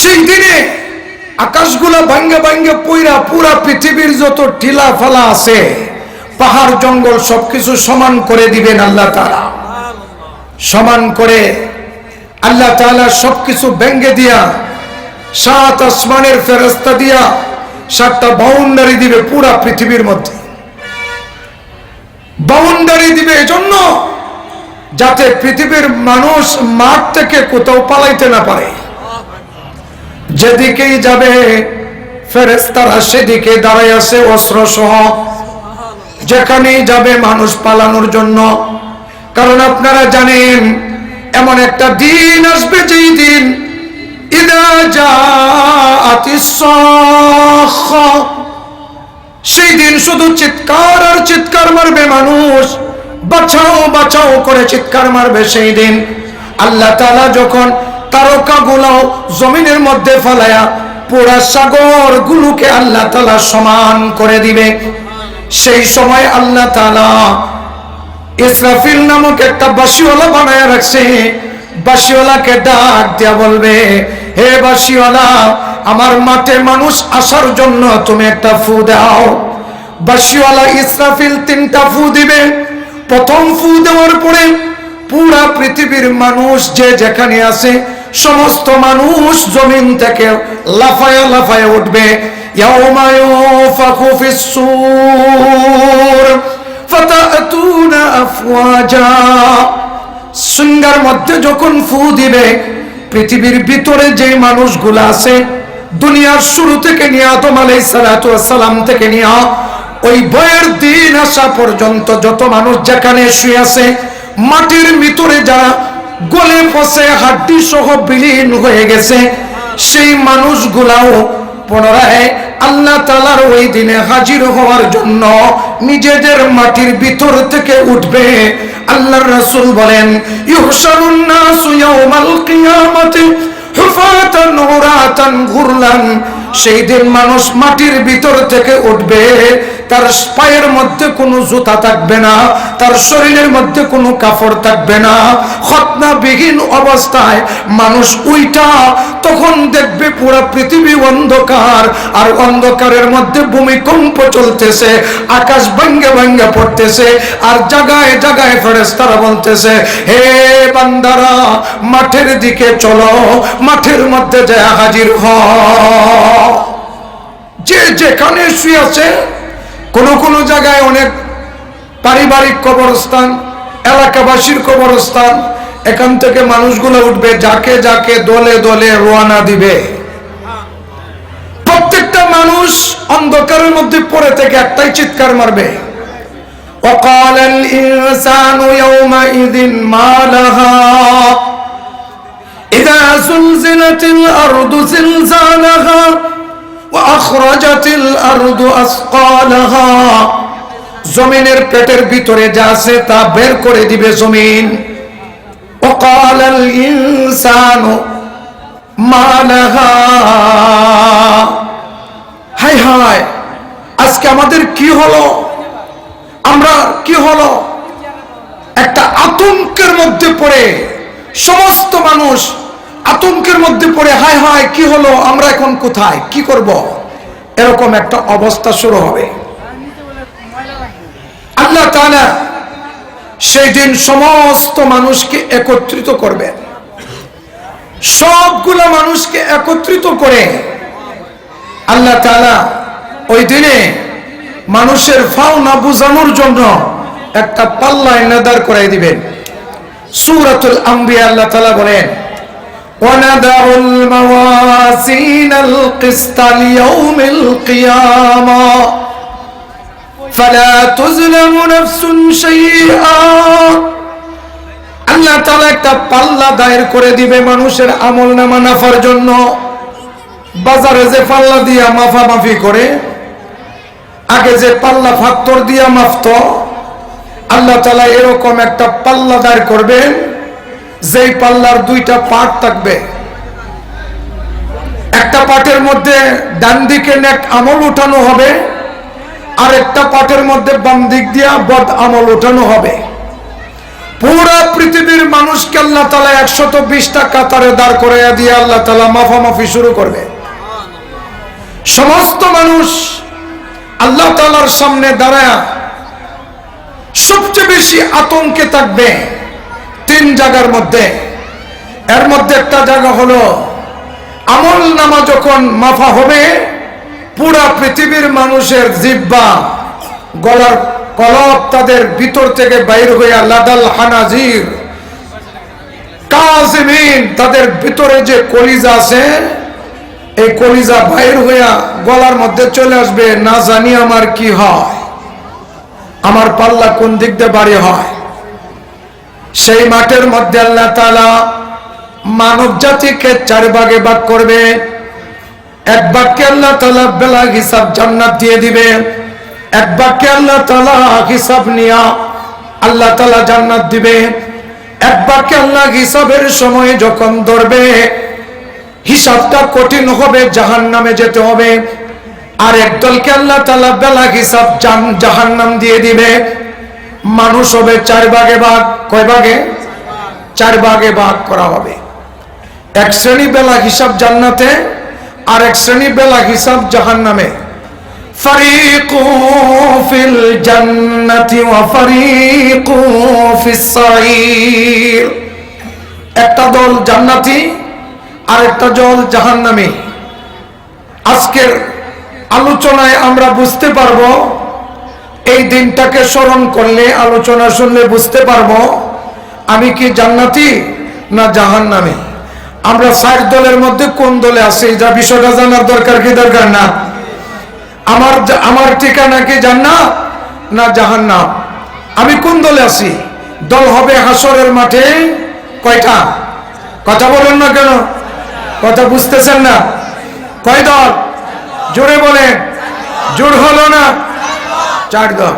সেই দিনে আকাশগুলা ভাঙ্গে ভাঙ্গে পইরা পুরা পৃথিবীর যত টিলা ফালা আছে, পাহাড় জঙ্গল সবকিছু সমান করে দিবেন আল্লাহ তাআলা। সমান করে আল্লাহ তাআলা সবকিছু ভেঙ্গে দিয়া সাত আসমানের ফেরেশতা দিয়া সাতটা বাউন্ডারি দিবে পুরা পৃথিবীর মধ্যে। বাউন্ডারি দিবে এজন্য যাতে পৃথিবীর মানুষ মাঠ থেকে কোথাও পালাইতে না পারে। যেদিকেই যাবে ফেরেশতারা সেদিকে দাঁড়ায় আছে অস্ত্র সহ, যেখানেই যাবে মানুষ পালানোর জন্য। কারণ আপনারা জানেন এমন একটা দিন আসবে যেই দিন ইদা জাআতিস সাখা, সেই দিন শুধু চিৎকার আর চিৎকার মারবে মানুষ, বাঁচাও বাঁচাও করে চিৎকার মারবে। সেই দিন আল্লাহ তাআলা যখন তারকাগুলো জমিনের মধ্যে ফেলায়া পুরা সাগর গুলোকে আল্লাহ তাআলা সমান করে দিবে, সেই সময় আল্লাহ তাআলা ইসরাফিল নামক একটা বাঁশিওয়ালা বানায় রাখছে। বাঁশিওয়ালাকে ডাক দিয়া বলবে, হে বাঁশিওয়ালা, আমার মাঠে মানুষ আসার জন্য তুমি একটা ফু দাও। বাঁশিওয়ালা ইসরাফিল তিনটা ফু দিবে। প্রথম ফু দেওয়ার পরে পুরা পৃথিবীর মানুষ যে যেখানে আছে সমস্ত মানুষ জমিন থেকে লাফায়া লাফায়া উঠবে। ইয়াউমা ইউফাখু ফিস-সূর ফাতাতুনা আফওয়াজা, সিংহার মধ্যে যখন ফু দিবে, পৃথিবীর ভিতরে যে মানুষগুলো আছে দুনিয়ার শুরু থেকে নিয়ে আদম আলাইহিস সালাতু ওয়াস সালাম থেকে নিয়ে ওই ভয়ের দিন আসা পর্যন্ত যত মানুষ যেখানে শুয়ে আছে, মাটির ভিতরে যারা গলে পচে হাড্ডি সহ বিলীন হয়ে গেছে, সেই মানুষগুলাও পুনরায় আল্লাহ তাআলার ওই দিনে হাজির হওয়ার জন্য নিজেদের মাটির ভিতর থেকে উঠবে। আল্লাহর রাসূল বলেন, ইউহশারুন নাসু ইয়াউমাল কিয়ামাতি হুফাতান উরাতান গুরলান, সেই দিন মানুষ মাটির ভিতর থেকে উঠবে, তার পায়ের মধ্যে কোনো জুতা থাকবে না, তার শরীরের মধ্যে কোনো কাপড় থাকবে না, খতনাবিহীন অবস্থায় মানুষ উইটা তখন দেখবে পুরো পৃথিবী অন্ধকার, আর অন্ধকারের মধ্যে ভূমিকম্প চলতেছে, আকাশ ভেঙ্গে ভেঙ্গে পড়তেছে, আর জায়গায় জায়গায় ফেরেশতারা বলতেছে, হে বান্দারা মাঠের দিকে চলো, মাঠের মধ্যে যায় হাজির হও। যে যেখানে শুয়ে আছে, কোন জায়গায় অনেক পারিবারিক কবরস্থান, এলাকাবাসীর কবরস্থান, এখান থেকে মানুষগুলো উঠবে, যাকে যাকে দলে দলে রওনা দিবে। প্রত্যেকটা মানুষ অন্ধকারের মধ্যে পড়ে থেকে একটাই চিৎকার মারবে, وقال الإنسان يومئذ ما لها إذا زلزلت الأرض زلزالها وأخرجت الأرض أثقالها, জমিনের পেটের ভিতরে যা আছে তা বের করে দিবে জমিন। وقال الإنسان ما لها, হায় হায় আজকে আমাদের কি হলো, আমরা কি হলো, একটা আতঙ্কের মধ্যে পড়ে সমস্ত মানুষ আতঙ্কের মধ্যে পড়ে, হায় হায় কি হলো, আমরা এখন কোথায়, কি করব, এরকম একটা অবস্থা শুরু হবে। আল্লাহ তাআলা সেই দিন সমস্ত মানুষকে একত্রিত করবেন, সবগুলা মানুষকে একত্রিত করে আল্লাহ তাআলা ওই দিনে মানুষের ফাওনা বুঝানোর জন্য একটা পাল্লা এনে করাই দিবেন। সূরাতুল আম্বিয়া আল্লাহ তাআলা বলেন, وَنَضَعُ الْمَوَازِينَ الْقِسْطَ لِيَوْمِ الْقِيَامَةِ فَلَا تُظْلَمُ نَفْسٌ شَيْئًا, আল্লাহ তাআলা একটা পাল্লা দায়ের করে দিবে মানুষের আমলনামা নাফার জন্য। বাজারে যে পাল্লা দিয়া মাফামাফি করে, আগে যে পাল্লা ফাত্তর দিয়া মাপতো, আল্লাহ তাআলা এরকম একটা পাল্লা দায়ের করবেন, যেই পাল্লার দুইটা পাট থাকবে। একটা পাটের মধ্যে ডান দিকে নেক আমল উঠানো হবে, আর একটা পাটের মধ্যে বাম দিক দিয়া বদ আমল উঠানো হবে। পুরা পৃথিবীর মানুষকে আল্লাহ তাআলা 120টা কাতারে দাঁড় করাইয়া দিয়ে আল্লাহ তাআলা মাফামাফি শুরু করবে। সমস্ত মানুষ আল্লাহ তাআলার সামনে দাঁড়ায় সবচেয়ে বেশি আতঙ্কে থাকবে 3 জায়গার মধ্যে। এর মধ্যে একটা জায়গা হলো আমল নামা যখন মাফা হবে, পুরা পৃথিবীর মানুষের জিহ্বা, গলার কলব তাদের ভিতর থেকে বাইর হইয়া লাদাল হানাজির কাজিমিন, তাদের ভিতরে যে কলিজা আছে এই কলিজা বাইর হইয়া গলার মধ্যে চলে আসবে। না জানি আমার কি হয়, আমার পাল্লা কোন দিক দিয়ে বাড়ি হয়। সেই মাঠের মধ্যে আল্লাহ তাআলা মানব জাতিকে 4 ভাগে ভাগ করবে। এক ভাগকে আল্লাহ তাআলা বেলা হিসাব জান্নাত দিয়ে দিবে, এক ভাগকে আল্লাহ তাআলা হিসাব নিয়া আল্লাহ তাআলা জান্নাত দিবে, এক ভাগকে আল্লাহ হিসাবের সময় যখন ধরবে হিসাবটা কঠিন হবে, জাহান্নামে যেতে হবে। আর এক দলকে আল্লাহ তাআলা বেলা হিসাব জাহান্নাম দিয়ে দিবে। মানুষ হবে 4 ভাগে ভাগ। কয় ভাগে? 4 ভাগে ভাগ করা হবে। এক শ্রেণী বেলা হিসাব জান্নাতে, আর এক শ্রেণী বেলা হিসাব জাহান্নামে। ফারিকু ফিল জান্নাতি ওয়া ফারিকু ফিস সাঈর। একটা দল জান্নাতি আর একটা দল জাহান্নামী। আজকের আলোচনায় আমরা বুঝতে পারবো, এই দিনটাকে স্মরণ করলে, আলোচনা শুনলে বুঝতে পারবো আমি কি জান্নাতি না জাহান্নামী। আমরা 4 দলের মধ্যে কোন দলে আছি, যা বিষয়টা জানার দরকার কি দরকার না? আমার ঠিকানা কি জান্নাত না জাহান্নাম? আমি কোন দলে আছি? দল হবে হাসরের মাঠে কয়টা? কথা বলেন না কেন? কথা বুঝতেছেন না? কয় দল? জোরে বলেন, জোর হলো না? 4 দল।